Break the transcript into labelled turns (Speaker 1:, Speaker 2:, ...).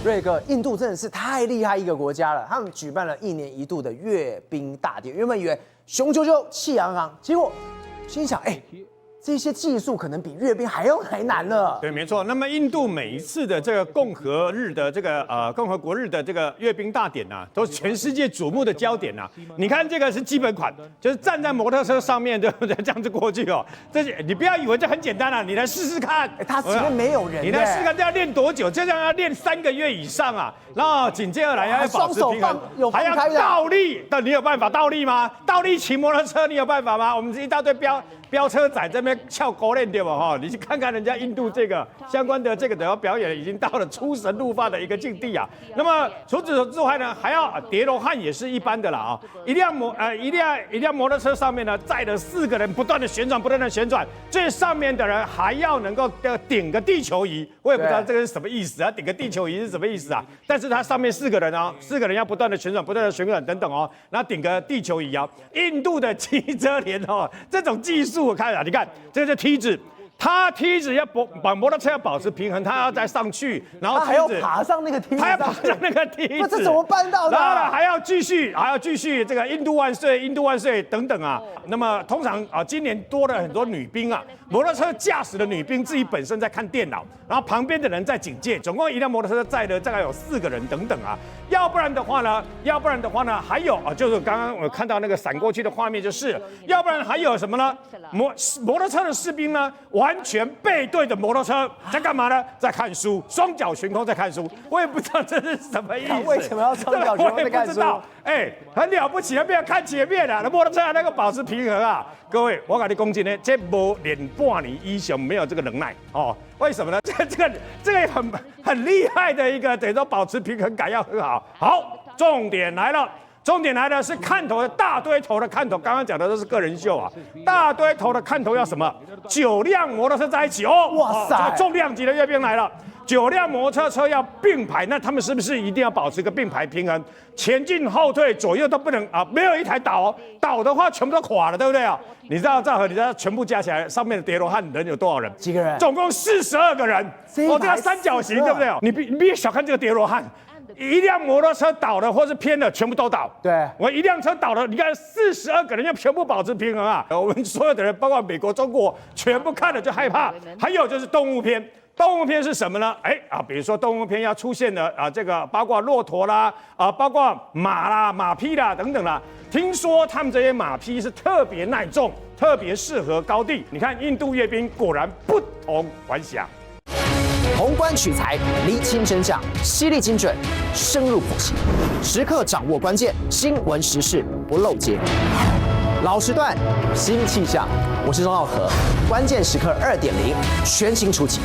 Speaker 1: 瑞哥，印度真的是太厉害一个国家了，他们举办了1年1度的阅兵大典，原本以为雄赳赳气昂昂，结果心想，这些技术可能比阅兵还难呢。
Speaker 2: 对，没错。那么印度每一次的这个共和国日的这个阅兵大典啊，都是全世界瞩目的焦点啊。你看这个是基本款，就是站在摩托车上面，对不对？这样子过去哦。你不要以为这很简单啊，你来试试看。
Speaker 1: 他前面没有人，
Speaker 2: 你来试试看，这要练多久？这样要练3个月以上啊。然后紧接着来要保持平衡，还要倒立。你有办法倒立吗？倒立骑摩托车你有办法吗？我们一大堆飙车仔这边翘狗链对吧？哈，你去看看人家印度这个相关的这个的表演，已经到了出神入化的一个境地啊。那么除此之外呢，还要叠罗汉也是一般的啦啊。一辆摩托车上面呢载了4个人，不断的旋转，最上面的人还要能够顶个地球仪，我也不知道这个是什么意思啊，顶个地球仪是什么意思啊？但是它上面4个人啊，4个人要不断的旋转等等哦，然后顶个地球仪啊。印度的汽车连哦，这种技术。我看啊，你看这个是梯子，他梯子要把摩托车要保持平衡，他要再上去，然后
Speaker 1: 他还要爬上那个梯子，
Speaker 2: 他要爬上那个梯子，
Speaker 1: 这怎么办到的？
Speaker 2: 然后呢，还要继续这个印度万岁等等啊。那么通常啊，今年多了很多女兵啊，摩托车驾驶的女兵自己本身在看电脑，然后旁边的人在警戒，总共一辆摩托车载了大概有4个人等等啊。要不然的话呢，还有啊，就是刚刚我看到那个闪过去的画面，就是要不然还有什么呢？摩托车的士兵呢，完全背对着摩托车，在干嘛呢？在看书，双脚悬空在看书。我也不知道这是什么意思。
Speaker 1: 为什么要双脚悬空在看书？
Speaker 2: 很了不起，不要看前面啊，那摩托车还能够保持平衡啊。各位，我跟你讲真的，这没练半年以上没有这个能耐哦。为什么呢？这个很厉害的一个，等于说保持平衡感要很好。好，重点来了是看头的大堆头的看头，刚刚讲的都是个人秀啊。大堆头的看头要什么？9辆摩托车在一起哦。
Speaker 1: 哇塞，
Speaker 2: 这个重量级的阅兵来了。9辆摩托车要并排，那他们是不是一定要保持一个并排平衡？前进后退左右都不能啊，没有一台倒哦，倒的话全部都垮了，对不对啊？你知道赵和，你知道全部加起来上面的叠罗汉人有多少人？
Speaker 1: 几个人？总
Speaker 2: 共42个人。这个三角形对不对？你别小看这个叠罗汉。一辆摩托车倒了或是偏了，全部都倒。
Speaker 1: 对，
Speaker 2: 我一辆车倒了，你看42个人要全部保持平衡啊！我们所有的人，包括美国、中国，全部看了就害怕。还有就是动物片。动物片是什么呢？比如说动物片要出现的啊，这个包括骆驼啦，包括马啦、马匹啦等等啦。听说他们这些马匹是特别耐重，特别适合高地。你看印度阅兵果然不同凡响。
Speaker 1: 宏观取材，厘清真相，犀利精准，深入剖析，时刻掌握关键，新闻时事不漏接。老时段，新气象，我是钟浩和，关键时刻2.0全新出击。